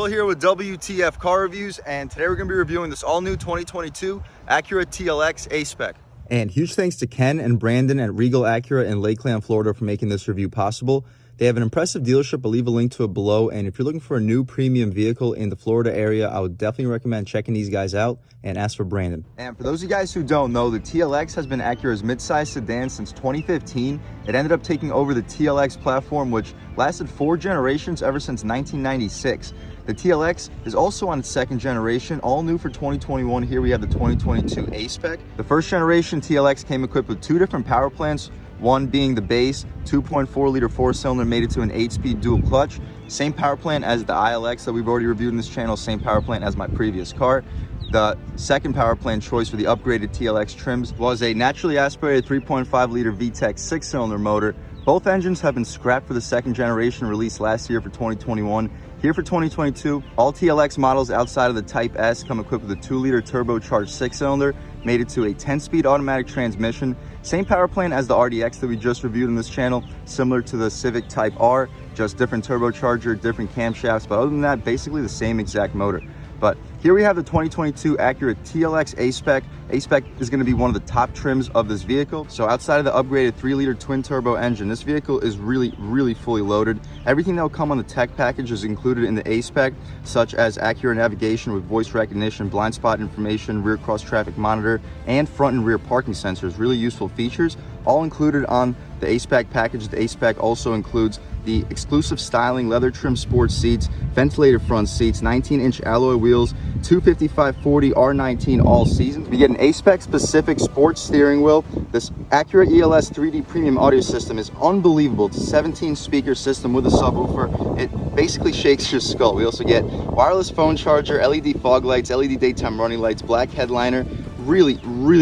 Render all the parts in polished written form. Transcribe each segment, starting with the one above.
Will here with W.T.F car reviews, and today we're going to be reviewing this all-new 2022 Acura TLX A-Spec. And huge thanks to Ken and Brandon at Regal Acura in Lakeland, Florida for making this review possible. They have an impressive dealership. I'll leave a link to it below, and if you're looking for a new premium vehicle in the Florida area, I would definitely recommend checking these guys out and ask for Brandon. And for those of you guys who don't know, the TLX has been Acura's mid-size sedan since 2015. It ended up taking over the TLX platform, which lasted 4 generations ever since 1996. The TLX is also on its second generation, all new for 2021. Here we have the 2022 A-Spec. The first generation TLX came equipped with 2 different power plants, one being the base 2.4-liter 4-cylinder made it to an 8-speed dual clutch. Same power plant as the ILX that we've already reviewed in this channel, same power plant as my previous car. The second power plant choice for the upgraded TLX trims was a naturally aspirated 3.5-liter VTEC 6-cylinder motor. Both engines have been scrapped for the second generation released last year for 2021. Here for 2022, all TLX models outside of the Type S come equipped with a 2-liter turbocharged 6-cylinder, made it to a 10-speed automatic transmission. Same power plant as the RDX that we just reviewed in this channel, similar to the Civic Type R, just different turbocharger, different camshafts, but other than that, basically the same exact motor. But here we have the 2022 Acura TLX A-Spec. A-Spec is going to be one of the top trims of this vehicle. So outside of the upgraded 3-liter twin-turbo engine, this vehicle is really fully loaded. Everything that will come on the tech package is included in the A-Spec, such as Acura navigation with voice recognition, blind spot information, rear cross-traffic monitor, and front and rear parking sensors. Really useful features, all included on the A-Spec package. The A-Spec also includes the exclusive styling leather trim sports seats, ventilated front seats, 19-inch alloy wheels, 255/40 R19 all seasons. We get an A-Spec specific sports steering wheel. This Acura ELS 3D premium audio system is unbelievable. It's a 17-speaker system with a subwoofer. It basically shakes your skull. We also get wireless phone charger, LED fog lights, LED daytime running lights, black headliner. Really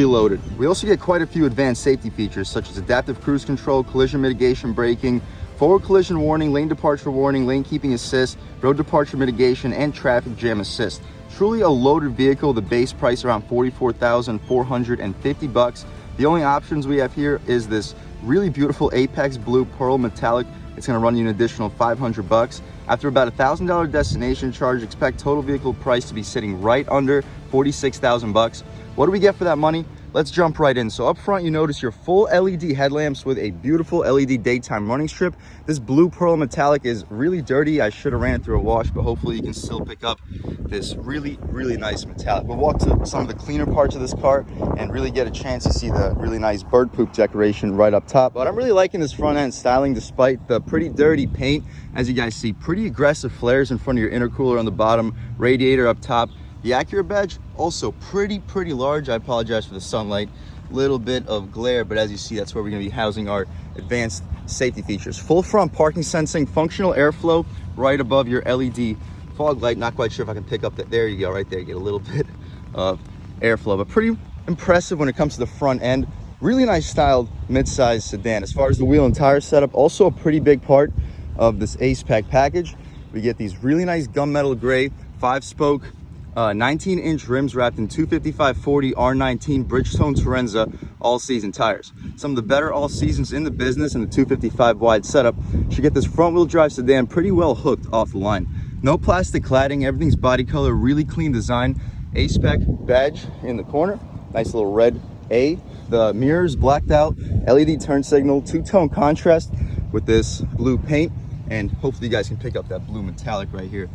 loaded. We also get quite a few advanced safety features such as adaptive cruise control, collision mitigation braking, forward collision warning, lane departure warning, lane keeping assist, road departure mitigation, and traffic jam assist. Truly a loaded vehicle. The base price around $44,450. The only options we have here is this really beautiful Apex Blue Pearl Metallic. It's going to run you an additional $500. After about $1,000 destination charge, expect total vehicle price to be sitting right under $46,000. What do we get for that money? Let's jump right in. So up front, you notice your full LED headlamps with a beautiful LED daytime running strip. This Blue Pearl Metallic is really dirty. I should have ran it through a wash, but hopefully you can still pick up this really nice metallic. We'll walk to some of the cleaner parts of this car and really get a chance to see the really nice bird poop decoration right up top. But I'm really liking this front end styling despite the pretty dirty paint. As you guys see, pretty aggressive flares in front of your intercooler on the bottom, radiator up top. The Acura badge, also pretty large. I apologize for the sunlight, little bit of glare, but as you see, that's where we're going to be housing our advanced safety features. Full front parking sensing, functional airflow right above your LED fog light. Not quite sure if I can pick up that. There you go, right there. You get a little bit of airflow, but pretty impressive when it comes to the front end. Really nice styled mid-size sedan. As far as the wheel and tire setup, also a pretty big part of this A-Spec package. We get these really nice gunmetal gray 5-spoke 19-inch rims wrapped in 255/40 R19 Bridgestone Turenza all-season tires. Some of the better all-seasons in the business, and the 255 wide setup should get this front-wheel drive sedan pretty well hooked off the line. No plastic cladding, everything's body color, really clean design. A-Spec badge in the corner, nice little red A. The mirrors blacked out, LED turn signal, two-tone contrast with this blue paint, and hopefully you guys can pick up that blue metallic right here.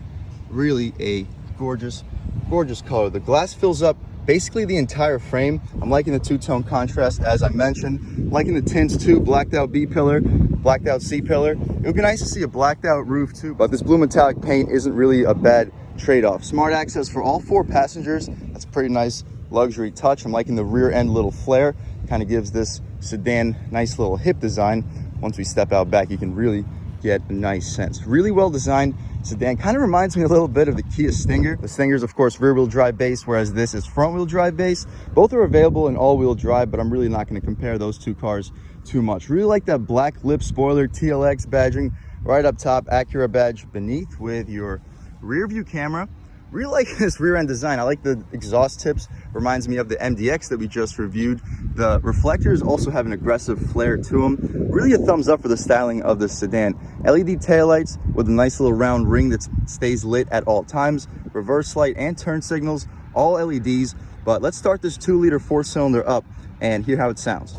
Really a gorgeous color. The glass fills up basically the entire frame. I'm liking the two-tone contrast, as I mentioned. I'm liking the tints too, blacked out B pillar, blacked out C pillar. It would be nice to see a blacked out roof too, but this blue metallic paint isn't really a bad trade-off. Smart access for all 4 passengers. That's a pretty nice luxury touch. I'm liking the rear end little flare. Kind of gives this sedan nice little hip design. Once we step out back, you can really get a nice sense. Really well designed sedan. Kind of reminds me a little bit of the Kia Stinger. The Stinger is of course rear-wheel drive based, whereas this is front-wheel drive based. Both are available in all-wheel drive, but I'm really not going to compare those two cars too much. Really like that black lip spoiler TLX badging right up top, Acura badge beneath with your rear view camera, Really like this rear end design. I like the exhaust tips. Reminds me of the MDX that we just reviewed. The reflectors also have an aggressive flare to them. Really a thumbs up for the styling of this sedan. LED taillights with a nice little round ring that stays lit at all times. Reverse light and turn signals, all LEDs. But let's start this 2-liter 4-cylinder up and hear how it sounds.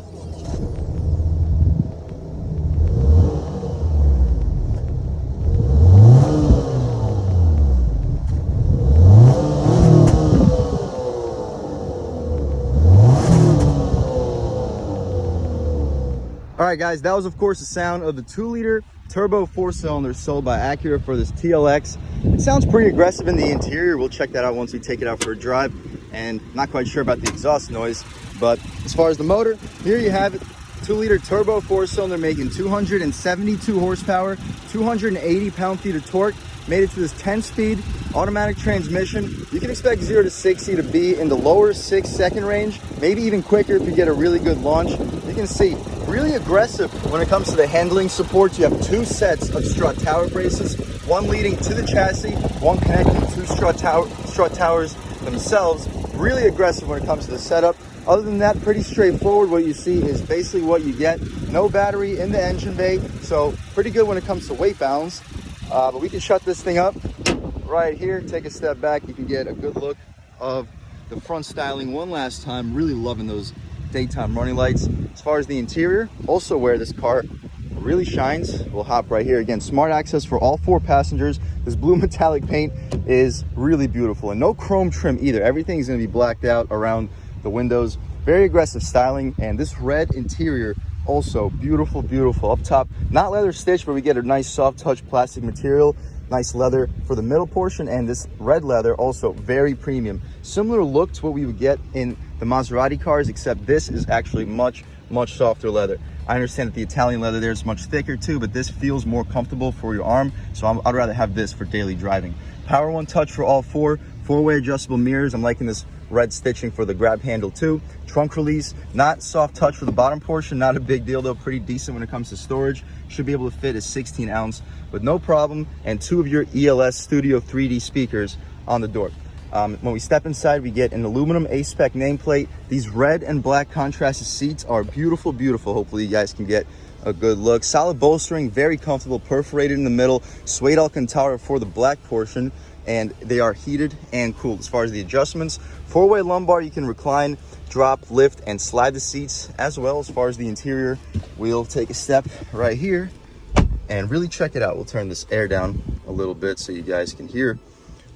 All right, guys, that was, of course, the sound of the 2-liter turbo 4-cylinder sold by Acura for this TLX. It sounds pretty aggressive in the interior. We'll check that out once we take it out for a drive, and not quite sure about the exhaust noise. But as far as the motor, here you have it. 2-liter turbo 4-cylinder making 272 horsepower, 280 pound-feet of torque. Made it to this 10-speed automatic transmission. You can expect 0 to 60 to be in the lower 6-second range, maybe even quicker if you get a really good launch. You can see really aggressive when it comes to the handling support. You have 2 sets of strut tower braces, one leading to the chassis, one connecting to strut towers themselves. Really aggressive when it comes to the setup. Other than that, pretty straightforward. What you see is basically what you get. No battery in the engine bay, so pretty good when it comes to weight balance. But we can shut this thing up right here, take a step back. You can get a good look of the front styling one last time. Really loving those daytime running lights. As far as the interior, also where this car really shines, we'll hop right here. Again, smart access for all 4 passengers. This blue metallic paint is really beautiful, and no chrome trim either. Everything's going to be blacked out around the windows. Very aggressive styling, and this red interior also beautiful, beautiful. Up top, not leather stitched, but we get a nice soft touch plastic material. Nice leather for the middle portion, and this red leather also very premium. Similar look to what we would get in the Maserati cars, except this is actually much softer leather. I understand that the Italian leather there is much thicker too, but this feels more comfortable for your arm, so I'd rather have this for daily driving. Power one touch for all 4. 4-way adjustable mirrors. I'm liking this red stitching for the grab handle too. Trunk release, not soft touch for the bottom portion, not a big deal though, pretty decent when it comes to storage. Should be able to fit a 16-ounce with no problem, and 2 of your ELS Studio 3D speakers on the door. When we step inside, we get an aluminum A-Spec nameplate. These red and black contrasted seats are beautiful, beautiful. Hopefully you guys can get a good look. Solid bolstering, very comfortable, perforated in the middle, suede Alcantara for the black portion, and they are heated and cooled. As far as the adjustments, 4-way lumbar, you can recline, drop, lift, and slide the seats as well. As far as the interior, we'll take a step right here and really check it out. We'll turn this air down a little bit so you guys can hear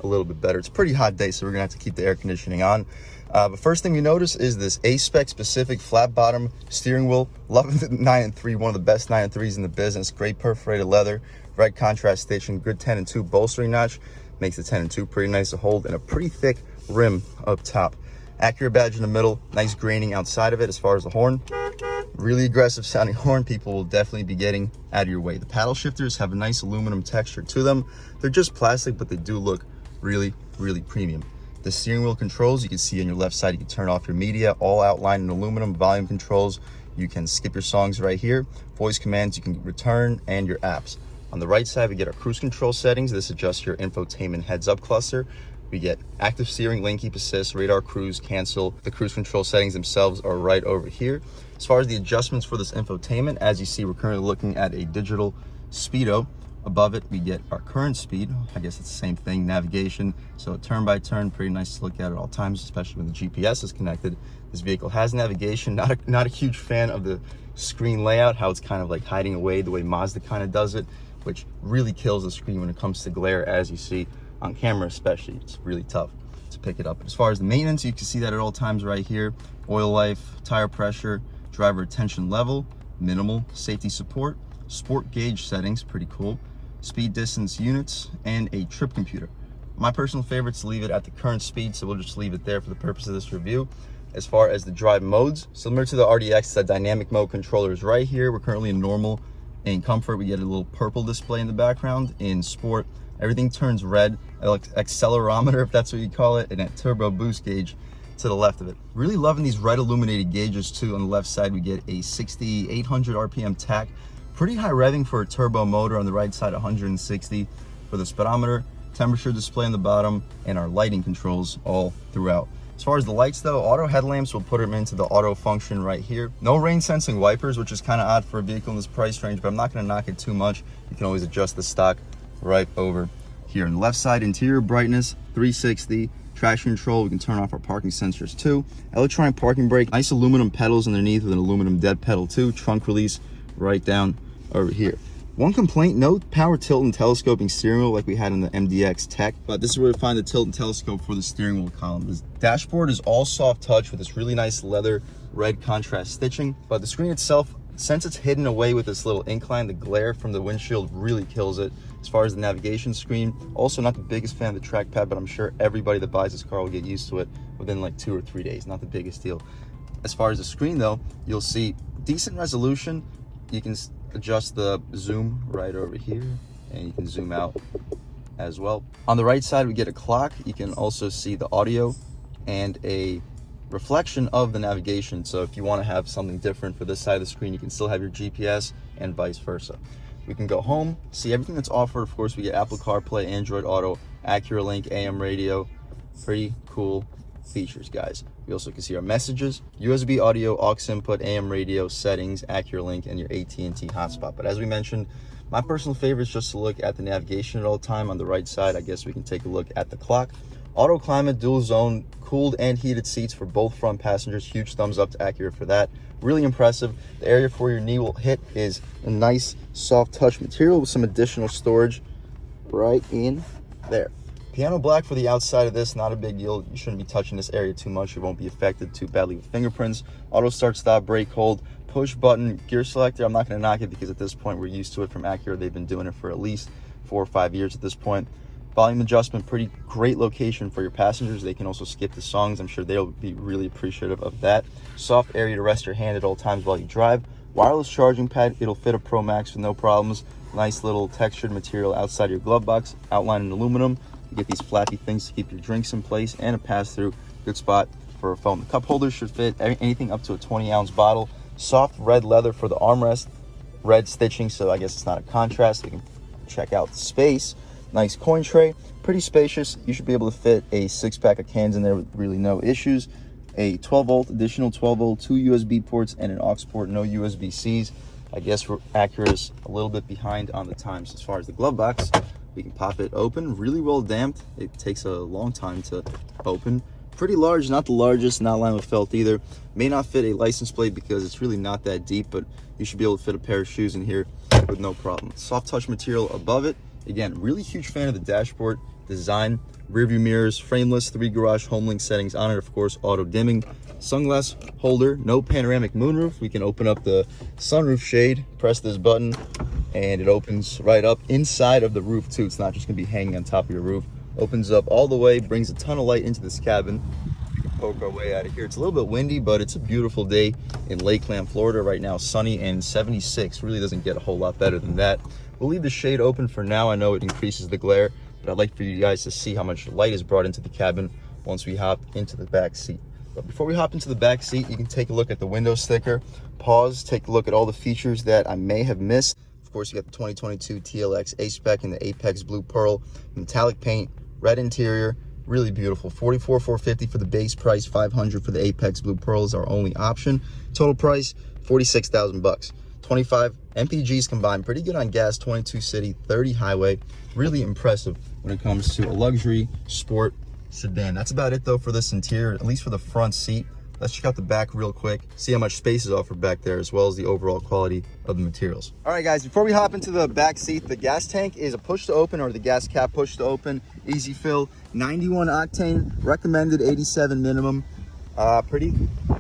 a little bit better. It's a pretty hot day, so we're gonna have to keep the air conditioning on. But first thing we notice is this A-Spec specific flat bottom steering wheel. Loving the 9-3, one of the best 9-3s in the business. Great perforated leather, red contrast stitching, good 10-2 bolstering notch. Makes the 10-2 pretty nice to hold, and a pretty thick rim up top. Acura badge in the middle, nice graining outside of it. As far as the horn, really aggressive sounding horn. People will definitely be getting out of your way. The paddle shifters have a nice aluminum texture to them. They're just plastic, but they do look really premium. The steering wheel controls, you can see on your left side, you can turn off your media, all outlined in aluminum. Volume controls, you can skip your songs right here. Voice commands, you can return, and your apps. On the right side, we get our cruise control settings. This adjusts your infotainment heads-up cluster. We get active steering, lane keep assist, radar cruise, cancel. The cruise control settings themselves are right over here. As far as the adjustments for this infotainment, as you see, we're currently looking at a digital speedo. Above it, we get our current speed. I guess it's the same thing, navigation. So turn by turn, pretty nice to look at all times, especially when the GPS is connected. This vehicle has navigation. Not a huge fan of the screen layout, how it's kind of like hiding away the way Mazda kind of does it, which really kills the screen when it comes to glare, as you see on camera especially. It's really tough to pick it up. As far as the maintenance, you can see that at all times right here. Oil life, tire pressure, driver attention level, minimal, safety support, sport gauge settings, pretty cool, speed distance units, and a trip computer. My personal favorite is to leave it at the current speed, so we'll just leave it there for the purpose of this review. As far as the drive modes, similar to the RDX, the dynamic mode controller is right here. We're currently in normal. In comfort, we get a little purple display in the background. In sport, everything turns red. Accelerometer, if that's what you call it, and a turbo boost gauge to the left of it. Really loving these red illuminated gauges too. On the left side, we get a 6,800 RPM tach. Pretty high revving for a turbo motor. On the right side, 160 for the speedometer. temperature display on the bottom, and our lighting controls all throughout. As far as the lights though, auto headlamps, will put them into the auto function right here. No rain sensing wipers, which is kind of odd for a vehicle in this price range, but I'm not going to knock it too much. You can always adjust the stock right over here. On the left side, interior brightness, 360, traction control, we can turn off our parking sensors too. Electronic parking brake, nice aluminum pedals underneath with an aluminum dead pedal too. Trunk release right down over here. One complaint, no power tilt and telescoping steering wheel like we had in the MDX Tech, but this is where we find the tilt and telescope for the steering wheel column. This dashboard is all soft touch with this really nice leather red contrast stitching, but the screen itself, since it's hidden away with this little incline, the glare from the windshield really kills it. As far as the navigation screen, also not the biggest fan of the trackpad, but I'm sure everybody that buys this car will get used to it within like 2 or 3 days. Not the biggest deal. As far as the screen though, you'll see decent resolution. You can adjust the zoom right over here, and you can zoom out as well. On the right side, we get a clock. You can also see the audio and a reflection of the navigation. So if you want to have something different for this side of the screen, you can still have your GPS and vice versa. We can go home, see everything that's offered. Of course, we get Apple CarPlay, Android Auto, Acura Link, AM radio. Pretty cool features, guys. We also can see our messages, USB audio, aux input, AM radio, settings, Acura Link, and your AT&T hotspot. But as we mentioned, my personal favorite is just to look at the navigation at all time. On the right side, I guess we can take a look at the clock. Auto climate, dual zone, cooled and heated seats for both front passengers. Huge thumbs up to Acura for that. Really impressive. The area for your knee will hit is a nice soft touch material with some additional storage right in there. Piano black for the outside of this, not a big deal. You shouldn't be touching this area too much. You won't be affected too badly with fingerprints. Auto start, stop, brake hold, push button, gear selector. I'm not going to knock it because at this point we're used to it from Acura. They've been doing it for at least 4 or 5 years at this point. Volume adjustment, pretty great location for your passengers. They can also skip the songs. I'm sure they'll be really appreciative of that. Soft area to rest your hand at all times while you drive. Wireless charging pad, it'll fit a Pro Max with no problems. Nice little textured material outside your glove box, outlined in aluminum. You get these flappy things to keep your drinks in place, and a pass-through. Good spot for a phone. The cup holder should fit anything up to a 20-ounce bottle. Soft red leather for the armrest, red stitching, so I guess it's not a contrast. We can check out the space. Nice coin tray, pretty spacious. You should be able to fit a 6-pack of cans in there with really no issues. A 12-volt, additional 12-volt, 2 USB ports, and an aux port, no USB-Cs. I guess Acura's a little bit behind on the times as far as the glove box. We can pop it open, really well damped. It takes a long time to open. Pretty large, not the largest, not lined with felt either. May not fit a license plate because it's really not that deep, but you should be able to fit a pair of shoes in here with no problem. Soft touch material above it. Again, really huge fan of the dashboard design. Rear view mirrors, frameless, 3 garage home link settings on it, of course, auto dimming. Sunglass holder, no panoramic moonroof. We can open up the sunroof shade, press this button, and it opens right up inside of the roof too. It's not just gonna be hanging on top of your roof. Opens up all the way, brings a ton of light into this cabin. We can poke our way out of here. It's a little bit windy, but it's a beautiful day in Lakeland, Florida right now. Sunny and 76. Really doesn't get a whole lot better than that. We'll leave the shade open for now. I know it increases the glare, but I'd like for you guys to see how much light is brought into the cabin once we hop into the back seat. But before we hop into the back seat, you can take a look at the window sticker, pause, take a look at all the features that I may have missed. Of course, you got the 2022 TLX A-Spec in the Apex Blue Pearl, metallic paint, red interior, really beautiful. $44,450 for the base price, $500 for the Apex Blue Pearl is our only option. Total price, $46,000 bucks. 25 MPGs combined, pretty good on gas, 22 city, 30 highway. Really impressive when it comes to a luxury sport sedan. That's about it though for this interior, at least for the front seat. Let's check out the back real quick, see how much space is offered back there, as well as the overall quality of the materials. All right, guys, before we hop into the back seat, the gas tank is a push to open, or the gas cap push to open, easy fill, 91 octane, recommended 87 minimum. Pretty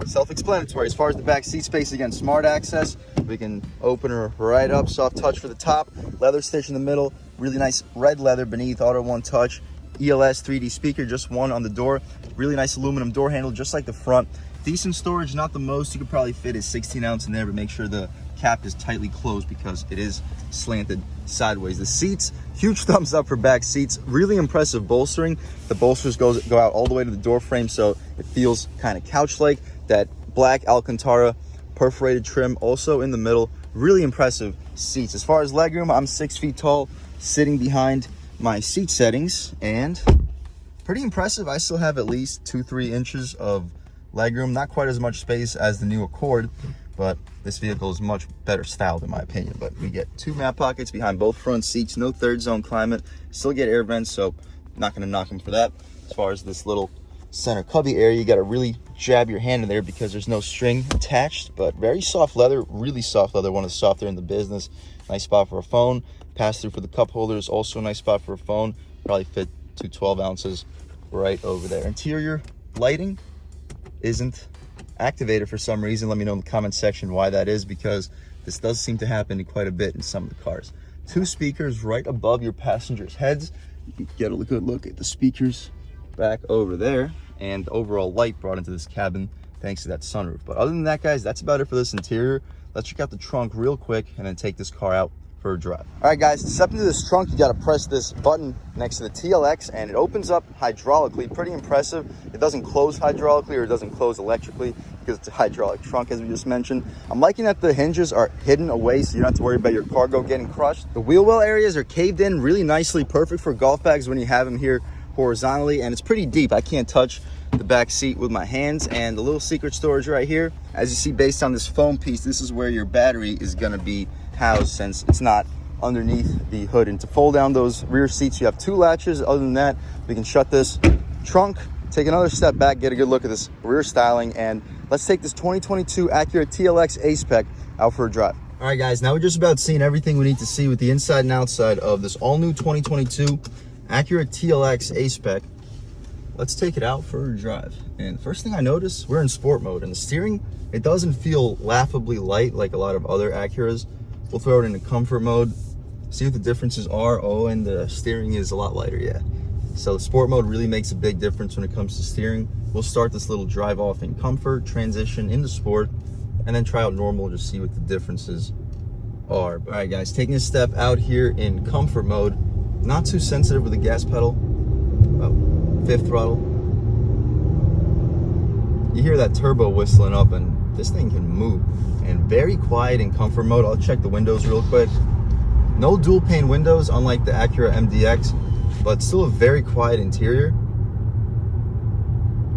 self-explanatory. As far as the back seat space, again, smart access. We can open her right up, soft touch for the top, leather stitch in the middle, really nice red leather beneath, auto one touch, ELS 3D speaker, just one on the door, really nice aluminum door handle, just like the front. Decent storage, not the most. You could probably fit a 16-ounce in there, but make sure the cap is tightly closed because it is slanted sideways. The seats, huge thumbs up for back seats. Really impressive bolstering. The bolsters go out all the way to the door frame, so it feels kind of couch-like. That black Alcantara perforated trim also in the middle. Really impressive seats. As far as legroom, I'm 6 feet tall, sitting behind my seat settings, and pretty impressive. I still have at least 2-3 inches of legroom. Not quite as much space as the new Accord, but this vehicle is much better styled in my opinion. But we get 2 map pockets behind both front seats, no third zone climate, still get air vents, so not gonna knock them for that. As far as this little center cubby area, you gotta really jab your hand in there because there's no string attached, but very soft leather, really soft leather, one of the softer in the business. Nice spot for a phone. Pass through for the cup holders, also a nice spot for a phone. Probably fit 2 12 ounces right over there. Interior lighting isn't activated for some reason. Let me know in the comment section why that is, because this does seem to happen quite a bit in some of the cars. 2 speakers right above your passengers' heads. You can get a good look at the speakers back over there, and the overall light brought into this cabin thanks to that sunroof. But other than that, guys, that's about it for this interior. Let's check out the trunk real quick and then take this car out for a drive. All right, guys, to step into this trunk, you got to press this button next to the TLX, and it opens up hydraulically. Pretty impressive. It doesn't close hydraulically, or it doesn't close electrically, because it's a hydraulic trunk, as we just mentioned. I'm liking that the hinges are hidden away, so you don't have to worry about your cargo getting crushed. The wheel well areas are caved in really nicely, perfect for golf bags when you have them here horizontally, and it's pretty deep. I can't touch the back seat with my hands. And the little secret storage right here, as you see, based on this foam piece, this is where your battery is going to be housed, since it's not underneath the hood. And to fold down those rear seats, you have 2 latches. Other than that, we can shut this trunk, take another step back, get a good look at this rear styling, and let's take this 2022 Acura TLX A-Spec out for a drive. All right, guys, now we're just about seeing everything we need to see with the inside and outside of this all-new 2022 Acura TLX A-Spec. Let's take it out for a drive. And first thing I notice, we're in sport mode, and the steering, it doesn't feel laughably light like a lot of other Acuras. We'll throw it into comfort mode, see what the differences are. Oh, and the steering is a lot lighter, yeah. So the sport mode really makes a big difference when it comes to steering. We'll start this little drive off in comfort, transition into sport, and then try out normal, just see what the differences are. All right, guys, taking a step out here in comfort mode, not too sensitive with the gas pedal, about 5th throttle. You hear that turbo whistling up, and this thing can move. And very quiet in comfort mode. I'll check the windows real quick. No dual pane windows, unlike the Acura MDX, but still a very quiet interior.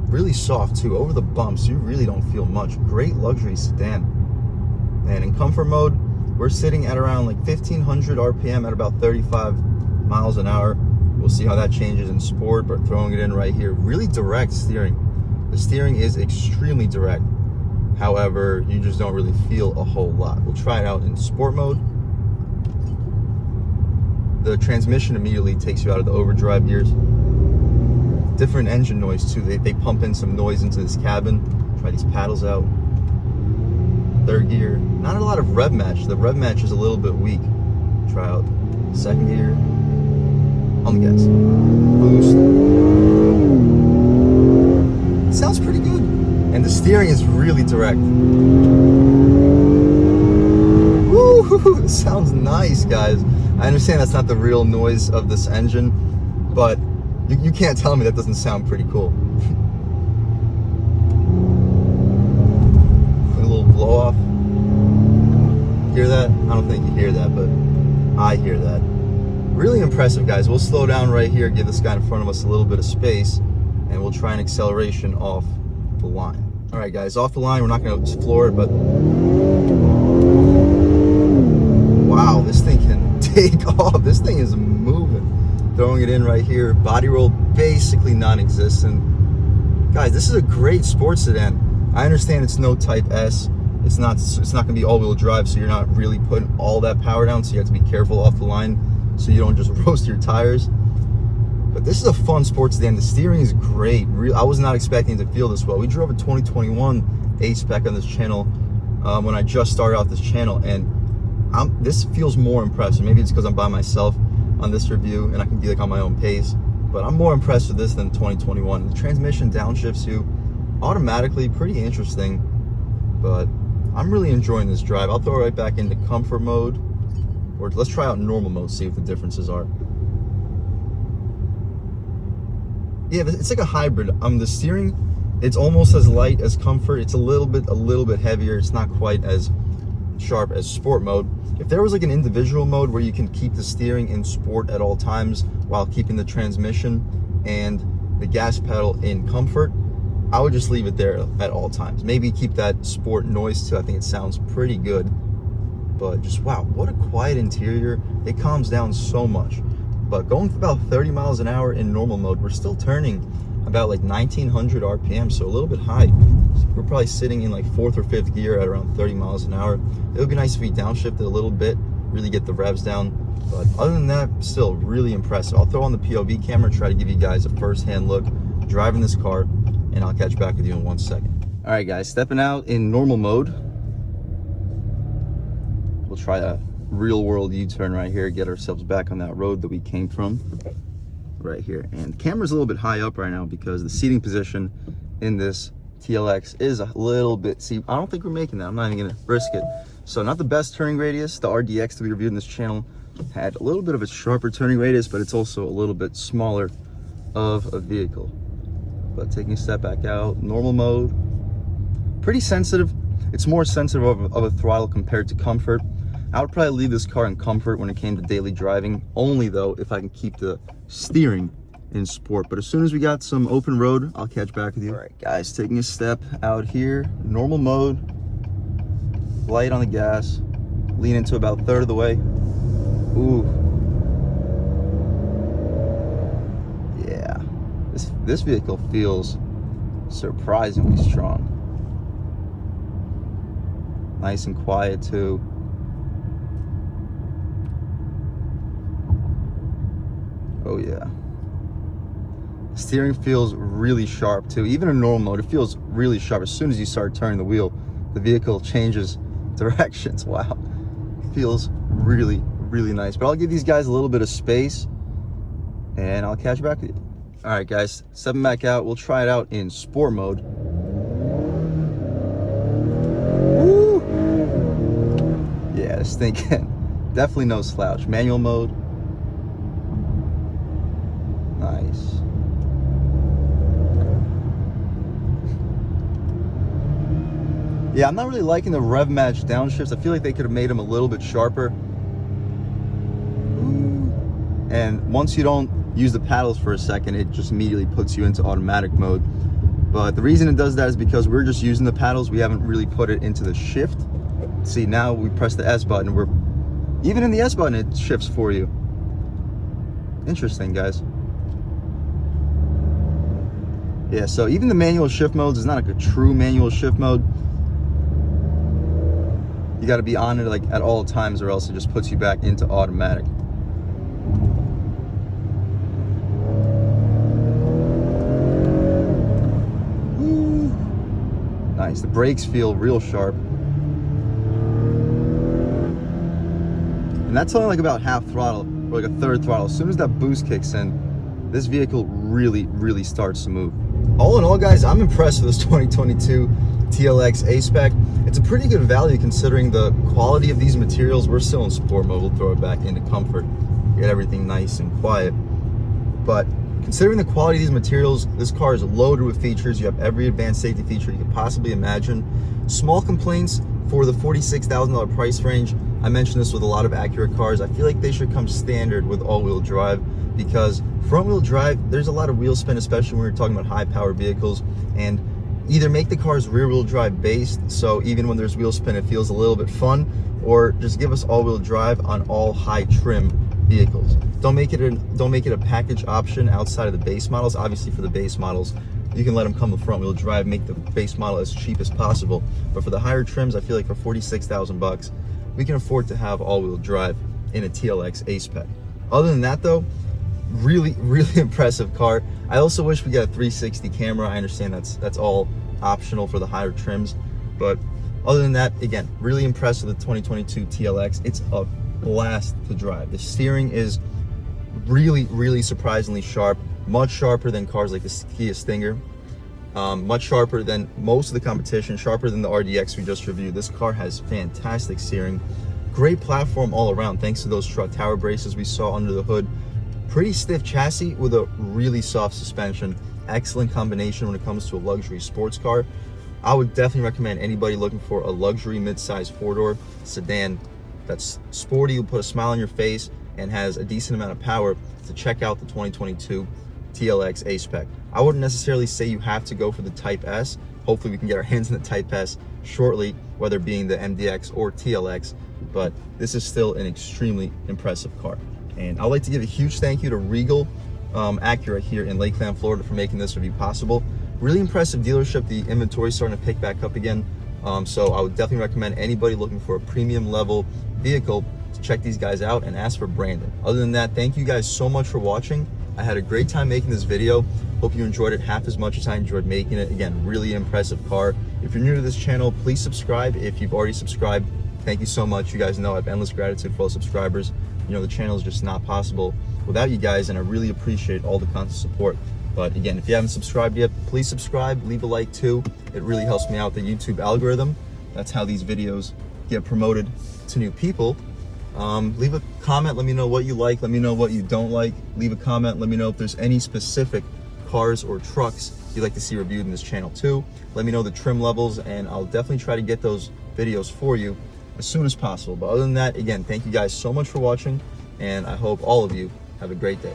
Really soft too. Over the bumps, you really don't feel much. Great luxury sedan. And in comfort mode, we're sitting at around like 1500 RPM at about 35 miles an hour. We'll see how that changes in sport, but throwing it in right here. Really direct steering. The steering is extremely direct. However, you just don't really feel a whole lot. We'll try it out in sport mode. The transmission immediately takes you out of the overdrive gears. Different engine noise too. They pump in some noise into this cabin. Try these paddles out. 3rd gear. Not a lot of rev match. The rev match is a little bit weak. Try out 2nd gear. On the gas. Boost. It sounds pretty good. And the steering is really direct. Woo! It sounds nice, guys. I understand that's not the real noise of this engine, but you can't tell me that doesn't sound pretty cool. A little blow off. Hear that? I don't think you hear that, but I hear that. Really impressive, guys. We'll slow down right here, give this guy in front of us a little bit of space, and we'll try an acceleration off the line. All right, guys, off the line. We're not going to explore it, but wow, this thing can take off. This thing is moving. Throwing it in right here. Body roll basically non-existent. Guys, this is a great sports sedan. I understand it's no Type S. It's not going to be all-wheel drive, so you're not really putting all that power down, so you have to be careful off the line so you don't just roast your tires. But this is a fun sports sedan. The steering is great. I was not expecting it to feel this well. We drove a 2021 A-Spec on this channel when I just started off this channel, and this feels more impressive. Maybe it's because I'm by myself on this review and I can be like on my own pace, but I'm more impressed with this than 2021. The transmission downshifts you automatically, pretty interesting, but I'm really enjoying this drive. I'll throw it right back into comfort mode, or let's try out normal mode, see what the differences are. Yeah, it's like a hybrid. The steering, it's almost as light as comfort. It's a little bit heavier. It's not quite as sharp as sport mode. If there was like an individual mode where you can keep the steering in sport at all times while keeping the transmission and the gas pedal in comfort, I would just leave it there at all times. Maybe keep that sport noise too. I think it sounds pretty good. But just wow, what a quiet interior. It calms down so much. But going for about 30 miles an hour in normal mode, we're still turning about like 1900 RPM, so a little bit high. So we're probably sitting in like 4th or 5th gear at around 30 miles an hour. It would be nice if we downshifted a little bit, really get the revs down. But other than that, still really impressive. I'll throw on the POV camera, try to give you guys a first-hand look driving this car, and I'll catch back with you in 1 second. All right, guys, stepping out in normal mode. We'll try a real world U-turn right here, get ourselves back on that road that we came from right here. And the camera's a little bit high up right now because the seating position in this TLX is a little bit, see, I don't think we're making that. I'm not even gonna risk it. So not the best turning radius. The RDX that we reviewed in this channel had a little bit of a sharper turning radius, but it's also a little bit smaller of a vehicle. But taking a step back out, normal mode, pretty sensitive. It's more sensitive of a throttle compared to comfort. I would probably leave this car in comfort when it came to daily driving, only though if I can keep the steering in sport. But as soon as we got some open road, I'll catch back with you. All right, guys, taking a step out here, normal mode, light on the gas, lean into about 1/3 of the way. Ooh. Yeah, this vehicle feels surprisingly strong. Nice and quiet too. Oh yeah. Steering feels really sharp too. Even in normal mode, it feels really sharp. As soon as you start turning the wheel, the vehicle changes directions. Wow. It feels really, really nice. But I'll give these guys a little bit of space and I'll catch back with you. All right, guys, stepping back out. We'll try it out in sport mode. Woo! Yeah, this thing definitely no slouch. Manual mode. Nice. Yeah, I'm not really liking the rev match downshifts. I feel like they could have made them a little bit sharper. And once you don't use the paddles for a second, it just immediately puts you into automatic mode. But the reason it does that is because we're just using the paddles. We haven't really put it into the shift. See, now we press the S button. Even in the S button, it shifts for you. Interesting, guys. Yeah, so even the manual shift modes is not like a true manual shift mode. You got to be on it like at all times, or else it just puts you back into automatic. Ooh. Nice. The brakes feel real sharp. And that's only like about half throttle, or like a 1/3 throttle. As soon as that boost kicks in, this vehicle really, really starts to move. All in all, guys, I'm impressed with this 2022 TLX A-Spec. It's a pretty good value considering the quality of these materials. We're still in sport mode. We'll throw it back into comfort, get everything nice and quiet. But considering the quality of these materials, this car is loaded with features. You have every advanced safety feature you could possibly imagine. Small complaints for the $46,000 price range. I mentioned this with a lot of Acura cars. I feel like they should come standard with all-wheel drive, because front-wheel drive, there's a lot of wheel spin, especially when we're talking about high-powered vehicles, and either make the cars rear-wheel drive based, so even when there's wheel spin, it feels a little bit fun, or just give us all-wheel drive on all high-trim vehicles. Don't make it a package option outside of the base models. Obviously, for the base models, you can let them come with front-wheel drive, make the base model as cheap as possible. But for the higher trims, I feel like for 46,000 bucks, we can afford to have all-wheel drive in a TLX A-Spec. Other than that, though, really, really impressive car. I also wish we got a 360 camera. I understand that's all optional for the higher trims, but other than that, again, really impressed with the 2022 TLX. It's a blast to drive. The steering is really, really surprisingly sharp, much sharper than cars like the Kia Stinger, much sharper than most of the competition, sharper than the RDX we just reviewed. This car has fantastic steering, great platform all around thanks to those strut tower braces we saw under the hood. Pretty stiff chassis with a really soft suspension. Excellent combination when it comes to a luxury sports car. I would definitely recommend anybody looking for a luxury mid-size four-door sedan that's sporty, will put a smile on your face, and has a decent amount of power to check out the 2022 TLX A-Spec. I wouldn't necessarily say you have to go for the Type S. Hopefully we can get our hands on the Type S shortly, whether being the MDX or TLX, but this is still an extremely impressive car. And I'd like to give a huge thank you to Regal Acura here in Lakeland, Florida for making this review possible. Really impressive dealership. The inventory is starting to pick back up again. So I would definitely recommend anybody looking for a premium level vehicle to check these guys out and ask for Brandon. Other than that, thank you guys so much for watching. I had a great time making this video. Hope you enjoyed it half as much as I enjoyed making it. Again, really impressive car. If you're new to this channel, please subscribe. If you've already subscribed, thank you so much. You guys know I have endless gratitude for all subscribers. You know, the channel is just not possible without you guys, and I really appreciate all the constant support. But again, if you haven't subscribed yet, please subscribe, leave a like too. It really helps me out with the YouTube algorithm. That's how these videos get promoted to new people. Leave a comment, let me know what you like, let me know what you don't like. Leave a comment, let me know if there's any specific cars or trucks you'd like to see reviewed in this channel too. Let me know the trim levels, and I'll definitely try to get those videos for you as soon as possible. But other than that, again, thank you guys so much for watching, and I hope all of you have a great day.